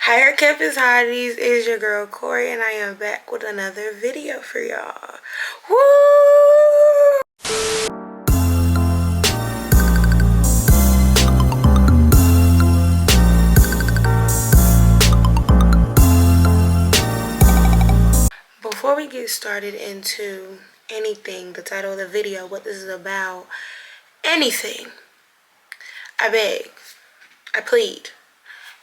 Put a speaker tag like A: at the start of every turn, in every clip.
A: Hi, Campus Hotties, is your girl Corey, and I am back with another video for y'all. Woo! Before we get started into anything, the title of the video, what this is about, anything, I beg, I plead,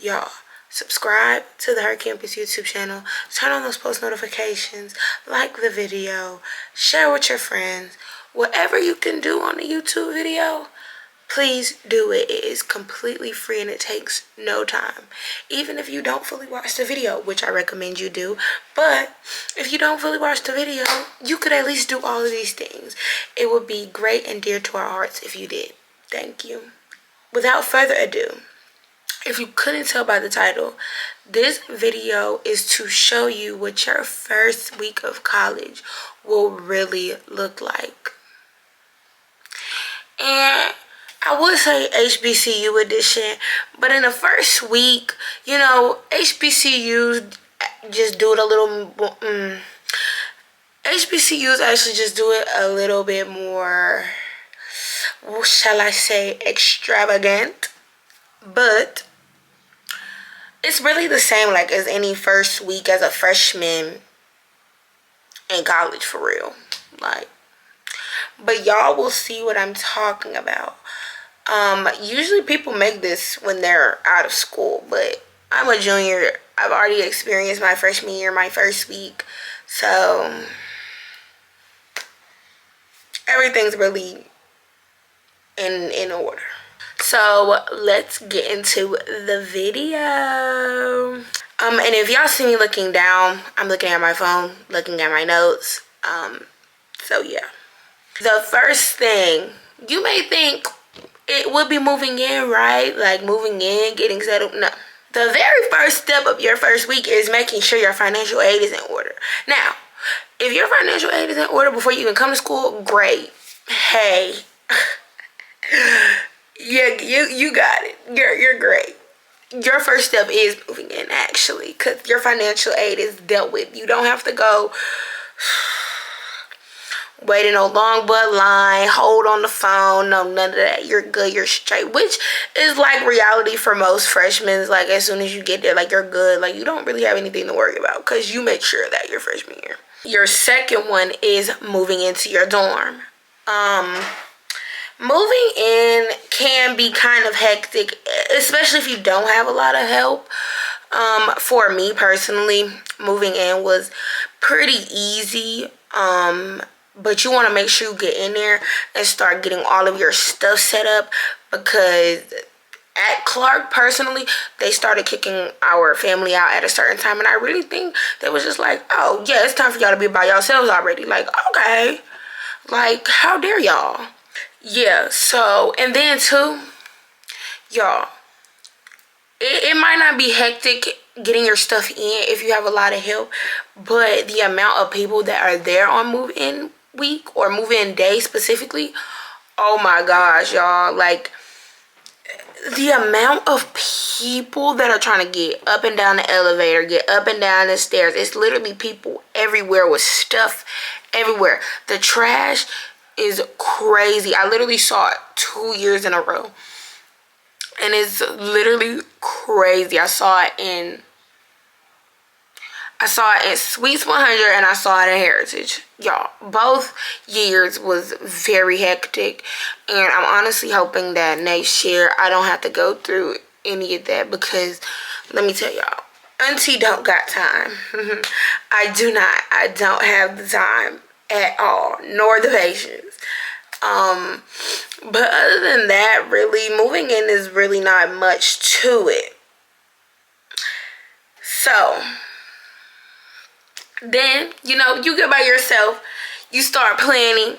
A: y'all, subscribe to the Her Campus YouTube channel, turn on those post notifications, like the video, share with your friends. Whatever you can do on a YouTube video, please do it. It is completely free and it takes no time. Even if you don't fully watch the video, which I recommend you do, but if you don't fully watch the video, you could at least do all of these things. It would be great and dear to our hearts if you did. Thank you. Without further ado, if you couldn't tell by the title, this video is to show you what your first week of college will really look like. And I would say HBCU edition, but in the first week, you know, HBCUs just do it a little HBCUs actually just do it a little bit more, shall I say, extravagant, but it's really the same like as any first week as a freshman in college, for real. Like, but y'all will see what I'm talking about. Usually people make this when they're out of school, but I'm a junior. I've already experienced my freshman year, my first week, so everything's really in order. So let's get into the video. And if y'all see me looking down, I'm looking at my phone, looking at my notes. So yeah. The first thing, you may think it would be moving in, right? Like moving in, getting settled. No. The very first step of your first week is making sure your financial aid is in order. Now, if your financial aid is in order before you even come to school, great. Hey. You got it. You're great. Your first step is moving in, actually, because your financial aid is dealt with. You don't have to go wait in no long butt line, hold on the phone, no, none of that. You're good, you're straight, which is like reality for most freshmen. Like, as soon as you get there, like, you're good. Like, you don't really have anything to worry about because you make sure that your freshman year. Your second one is moving into your dorm. Moving in can be kind of hectic, especially if you don't have a lot of help. For me personally, moving in was pretty easy. But you want to make sure you get in there and start getting all of your stuff set up, because at Clark, personally, they started kicking our family out at a certain time, and I really think they was just like, oh yeah, it's time for y'all to be by yourselves already. Like, okay, like, how dare y'all? Yeah, so, and then too, y'all, it might not be hectic getting your stuff in if you have a lot of help, but the amount of people that are there on move-in week or move-in day specifically, oh my gosh, y'all, like, the amount of people that are trying to get up and down the elevator, get up and down the stairs, it's literally people everywhere with stuff everywhere. The trash is crazy. I literally saw it 2 years in a row, and it's literally crazy. I saw it in Suites 100 and I saw it in Heritage. Y'all, both years was very hectic, and I'm honestly hoping that next year I don't have to go through any of that, because let me tell y'all, auntie don't got time. I don't have the time at all, nor the patience. But other than that, really, moving in is really not much to it. So then, you know, you get by yourself, you start planning.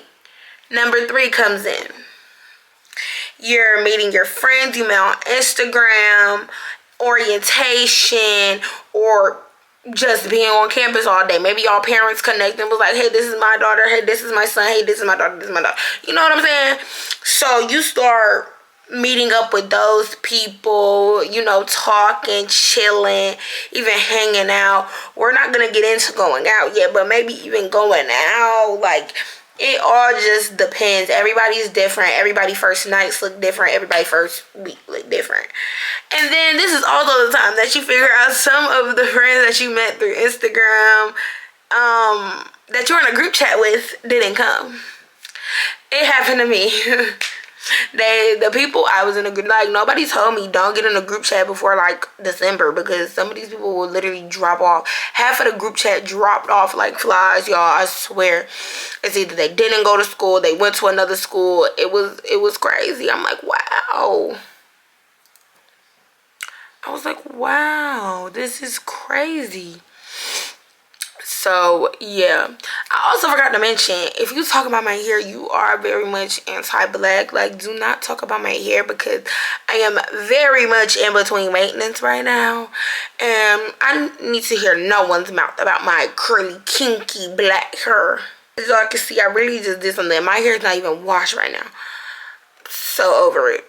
A: Number 3 comes in. You're meeting your friends, you met on Instagram, orientation, or just being on campus all day. Maybe y'all parents connect and was like, hey, this is my daughter, hey, this is my son, hey, this is my daughter, this is my daughter. You know what I'm saying? So you start meeting up with those people, you know, talking, chilling, even hanging out. We're not gonna get into going out yet, but maybe even going out. Like, it all just depends. Everybody's different. Everybody first nights look different. Everybody first week look different. And then this is also the time that you figure out some of the friends that you met through Instagram, that you're in a group chat with, didn't come. It happened to me. The people I was in a group, like, nobody told me don't get in a group chat before like December, because some of these people will literally drop off. Half of the group chat dropped off like flies, y'all. I swear. It's either they didn't go to school, they went to another school. It was crazy. I'm like, wow. I was like, wow, this is crazy. So, yeah. I also forgot to mention, if you talk about my hair, you are very much anti-black. Like, do not talk about my hair, because I am very much in between maintenance right now. And I need to hear no one's mouth about my curly, kinky, black hair. As y'all can see, I really just did something. My hair is not even washed right now. So over it.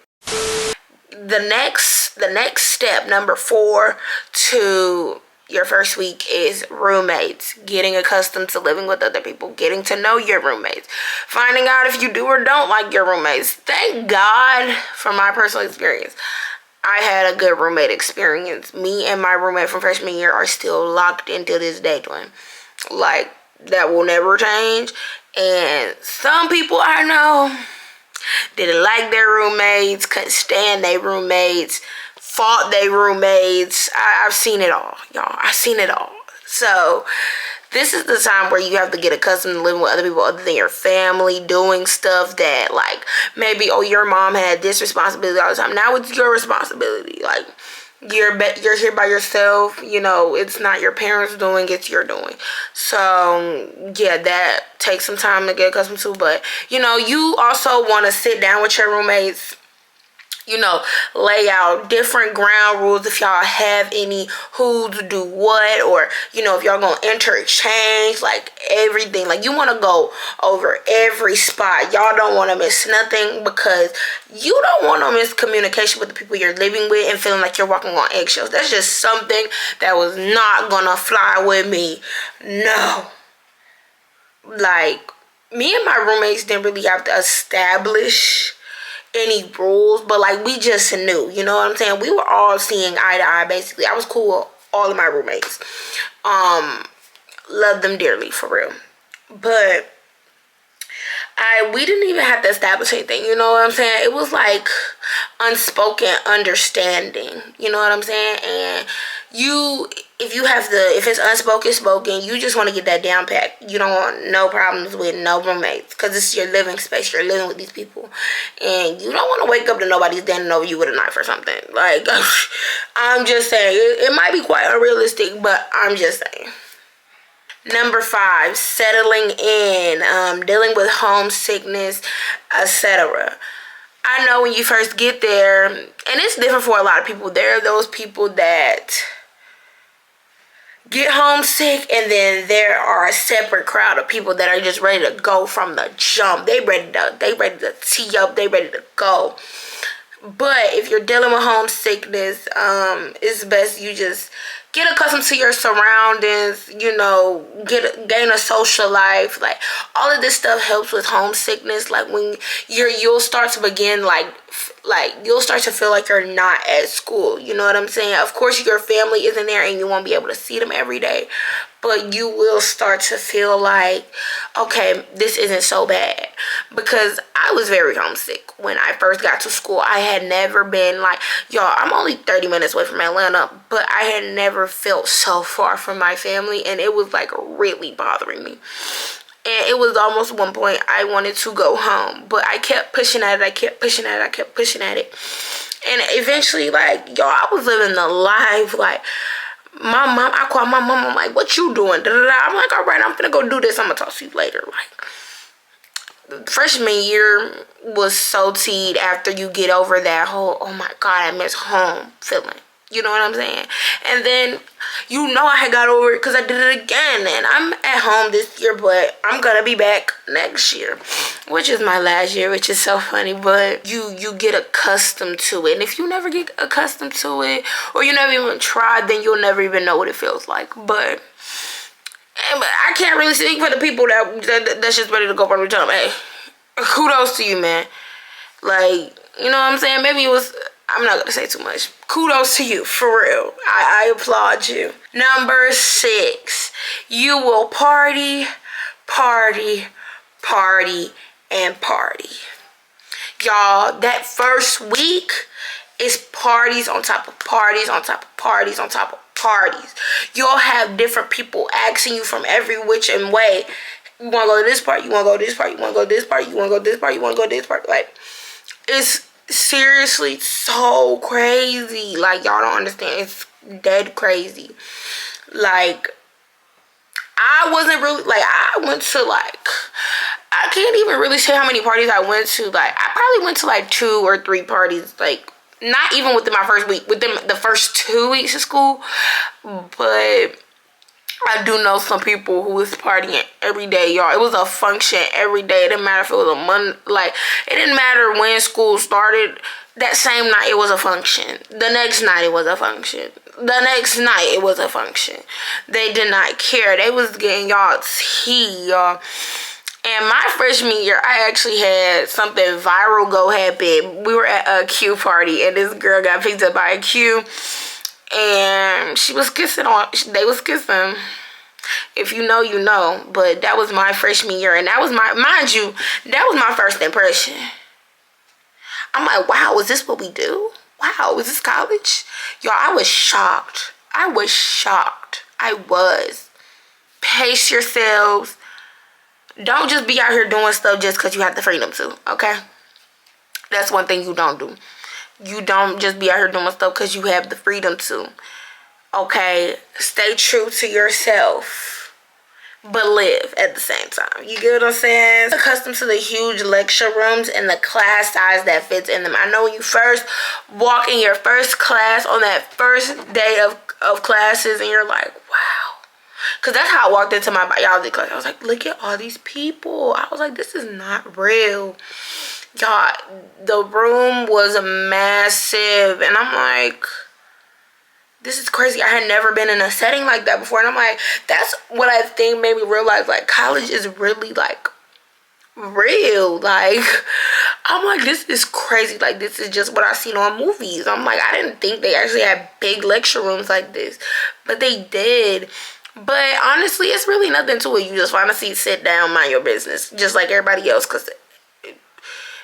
A: The next step, number 4 to your first week, is roommates. Getting accustomed to living with other people. Getting to know your roommates. Finding out if you do or don't like your roommates. Thank God for my personal experience. I had a good roommate experience. Me and my roommate from freshman year are still locked into this day, twin. Like, that will never change. And some people I know didn't like their roommates, couldn't stand their roommates, fought their roommates. I've seen it all, y'all. I've seen it all. So this is the time where you have to get accustomed to living with other people other than your family, doing stuff that, like, maybe, oh, your mom had this responsibility all the time. Now it's your responsibility. Like, you're here by yourself. You know, it's not your parents doing, it's your doing. So yeah, that takes some time to get accustomed to. But, you know, you also want to sit down with your roommates, you know, lay out different ground rules if y'all have any, who to do what, or, you know, if y'all gonna interchange, like, everything. Like, you want to go over every spot. Y'all don't want to miss nothing, because you don't want to miss communication with the people you're living with and feeling like you're walking on eggshells. That's just something that was not gonna fly with me. No. Like, me and my roommates didn't really have to establish any rules, but, like, we just knew, you know what I'm saying? We were all seeing eye to eye, basically. I was cool with all of my roommates. Love them dearly, for real. But we didn't even have to establish anything, you know what I'm saying? It was like unspoken understanding, you know what I'm saying? And if it's unspoken spoken, you just want to get that down pat. You don't want no problems with no roommates, because it's your living space. You're living with these people, and you don't want to wake up to nobody standing over you with a knife or something. Like, I'm just saying, it might be quite unrealistic, but I'm just saying. Number 5, settling in, dealing with homesickness, etc. I know when you first get there, and it's different for a lot of people. There are those people that get homesick, and then there are a separate crowd of people that are just ready to go from the jump. They ready to tee up, they ready to go. But if you're dealing with homesickness, it's best you just get accustomed to your surroundings, you know, gain a social life. Like, all of this stuff helps with homesickness. Like, when you'll start to begin, like you'll start to feel like you're not at school. You know what I'm saying? Of course, your family isn't there and you won't be able to see them every day, but you will start to feel like, okay, this isn't so bad. Because I was very homesick when I first got to school. I had never been, like, y'all, I'm only 30 minutes away from Atlanta, but I had never felt so far from my family, and it was, like, really bothering me. And it was almost one point I wanted to go home, but I kept pushing at it. I kept pushing at it. And eventually, like, y'all, I was living the life. Like, I called my mom. I'm like, what you doing? I'm like, all right, I'm gonna go do this. I'm gonna talk to you later. Like, freshman year was so teed after you get over that whole, oh my God, I miss home feeling. You know what I'm saying? And then, you know, I had got over it because I did it again. And I'm at home this year, but I'm going to be back next year. which is my last year, which is so funny, but you get accustomed to it. And if you never get accustomed to it, or you never even tried, then you'll never even know what it feels like. But I can't really speak for the people that's just ready to go every time. Hey, kudos to you, man. Like, you know what I'm saying? Maybe it was, I'm not going to say too much. Kudos to you, for real. I applaud you. Number 6, you will party, and party. Y'all, that first week is parties on top of parties on top of parties on top of parties. You'll have different people asking you from every which and way. You want to go to this party? You want to go to this party? You want to go to this party? You want to go to this party? You want to go to this party? Like, it's seriously so crazy. Like, y'all don't understand. It's dead crazy. Like, I wasn't really, like, I went to, like, I can't even really say how many parties I went to. Like, I probably went to, like, 2 or 3 parties. Like, not even within my first week. Within the first 2 weeks of school. But I do know some people who was partying every day, y'all. It was a function every day. It didn't matter if it was a Monday. Like, it didn't matter when school started. That same night, it was a function. The next night, it was a function. The next night, it was a function. They did not care. They was getting y'all tea, y'all. And my freshman year, I actually had something viral go happen. We were at a Q party, and this girl got picked up by a Q. And she was kissing they was kissing. If you know, you know. But that was my freshman year. And that was mind you, that was my first impression. I'm like, wow, is this what we do? Wow, is this college? Y'all, I was shocked. I was. Pace yourselves. Don't just be out here doing stuff just because you have the freedom to, okay? That's one thing you don't do. You don't just be out here doing stuff because you have the freedom to. Okay? Stay true to yourself. But live at the same time. You get what I'm saying? Accustomed to the huge lecture rooms and the class size that fits in them. I know when you first walk in your first class on that first day of classes and you're like, wow. Because that's how I walked into my biology class. I was like, look at all these people. I was like, this is not real. Y'all, the room was massive. And I'm like, this is crazy. I had never been in a setting like that before. And I'm like, that's what I think made me realize, like, college is really, like, real. Like, I'm like, this is crazy. Like, this is just what I've seen on movies. I'm like, I didn't think they actually had big lecture rooms like this. But they did. But honestly, it's really nothing to it. You just find a seat, sit down, mind your business. Just like everybody else. Because it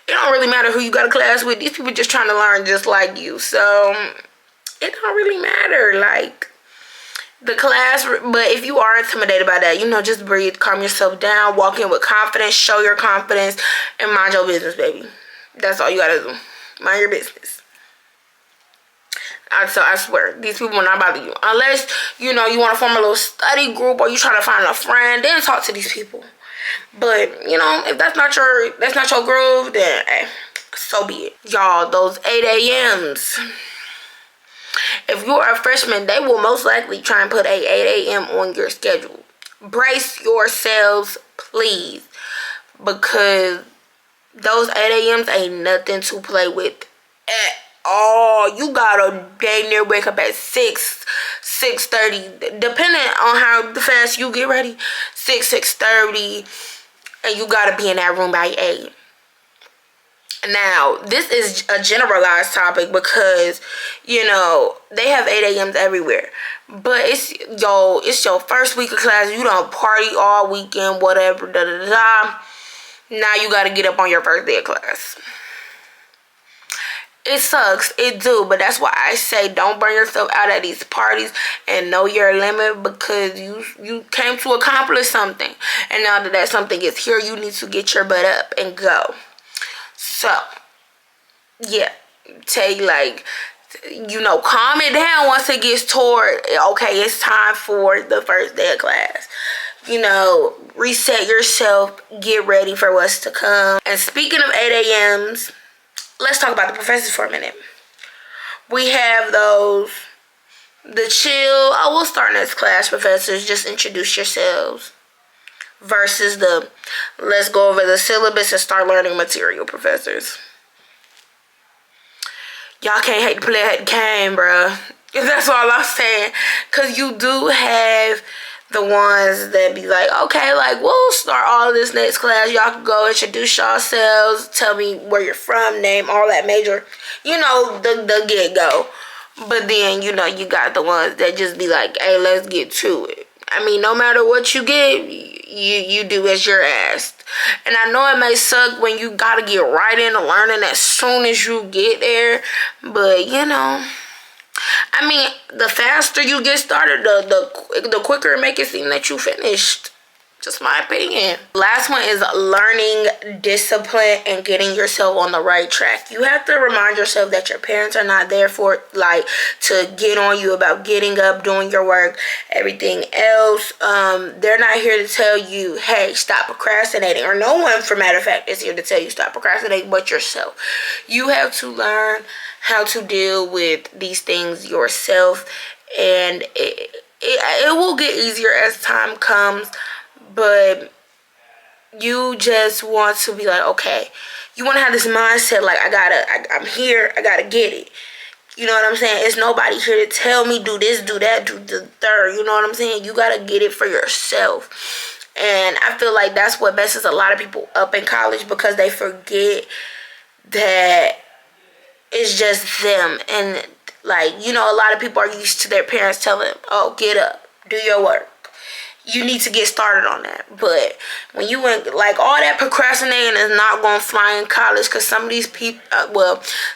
A: don't really matter who you got a class with. These people just trying to learn just like you. So it don't really matter. Like, the class. But if you are intimidated by that, you know, just breathe. Calm yourself down. Walk in with confidence. Show your confidence. And mind your business, baby. That's all you got to do. Mind your business. So I swear, these people will not bother you. Unless, you know, you want to form a little study group or you trying to find a friend, then talk to these people. But, you know, if that's not your groove, then, hey, so be it. Y'all, those 8 a.m.s. If you're a freshman, they will most likely try and put a 8 a.m. on your schedule. Brace yourselves, please. Because those 8 a.m.s ain't nothing to play with at all. You gotta day near wake up at 6:30, depending on how fast you get ready. 6:30, and you gotta be in that room by 8. Now, this is a generalized topic because, you know, they have 8 a.m.s everywhere. But it's your first week of class. You don't party all weekend, whatever, da-da-da-da. Now you gotta get up on your first day of class. It sucks, it do, but that's why I say don't burn yourself out at these parties and know your limit, because you came to accomplish something, and now that something is here, you need to get your butt up and go. So, yeah, tell you, like, you know, calm it down once it gets toward, okay, it's time for the first day of class. You know, reset yourself, get ready for what's to come. And speaking of 8 a.m.s, let's talk about the professors for a minute. We have the chill, we'll start next class professors. Just introduce yourselves. versus the let's go over the syllabus and start learning material professors. Y'all can't hate the player, hate the game, bruh. That's all I'm saying. Because you do have the ones that be like, okay, like, we'll start all of this next class. Y'all can go introduce yourselves, tell me where you're from, name, all that major. You know, the get-go. But then, you know, you got the ones that just be like, hey, let's get to it. I mean, no matter what you get, you do as you're asked. And I know it may suck when you gotta get right into learning as soon as you get there. But, you know, I mean, the faster you get started, the quicker it make it seem that you finished. Just my opinion. Last one is learning discipline and getting yourself on the right track. You have to remind yourself that your parents are not there for, like, to get on you about getting up, doing your work, everything else. They're not here to tell you, hey, stop procrastinating. Or no one, for matter of fact, is here to tell you stop procrastinating but yourself. You have to learn how to deal with these things yourself. And it will get easier as time comes. But you just want to be like, okay, you want to have this mindset like, I'm here, I gotta get it. You know what I'm saying? It's nobody here to tell me do this, do that, do the third. You know what I'm saying? You gotta get it for yourself. And I feel like that's what messes a lot of people up in college, because they forget that it's just them. And, like, you know, a lot of people are used to their parents telling them, oh, get up, do your work. You need to get started on that. But when you went, like, all that procrastinating is not going to fly in college, because some of these people,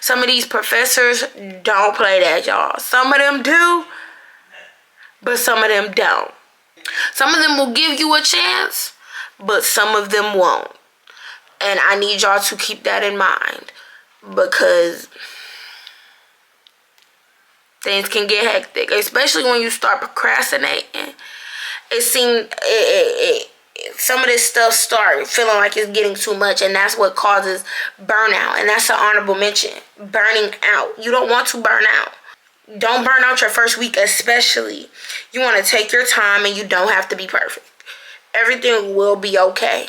A: some of these professors don't play that, y'all. Some of them do, but some of them don't. Some of them will give you a chance, but some of them won't. And I need y'all to keep that in mind, because things can get hectic, especially when you start procrastinating. It seems some of this stuff start feeling like it's getting too much, and that's what causes burnout. And that's an honorable mention, burning out. You don't want to burn out. Don't burn out your first week especially. You want to take your time, and you don't have to be perfect. Everything will be okay.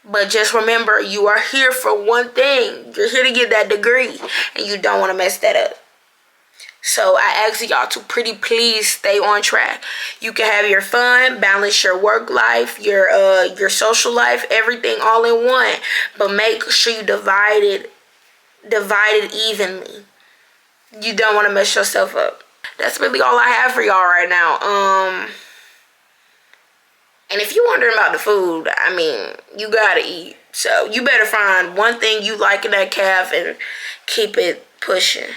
A: But just remember, you are here for one thing. You're here to get that degree, and you don't want to mess that up. So I ask y'all to pretty please stay on track. You can have your fun, balance your work life, your social life, everything all in one. But make sure you divide it evenly. You don't want to mess yourself up. That's really all I have for y'all right now. And if you're wondering about the food, I mean, you gotta eat. So you better find one thing you like in that calf and keep it pushing.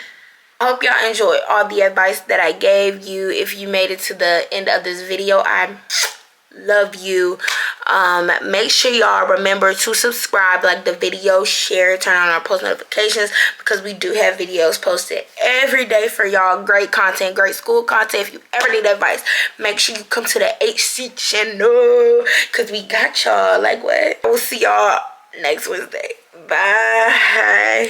A: I hope y'all enjoyed all the advice that I gave you. If you made it to the end of this video, I love you. Make sure y'all remember to subscribe, like the video, share, turn on our post notifications, because we do have videos posted every day for y'all. Great content, great school content. If you ever need advice, make sure you come to the HC channel, because we got y'all. Like what? We'll see y'all next Wednesday. Bye.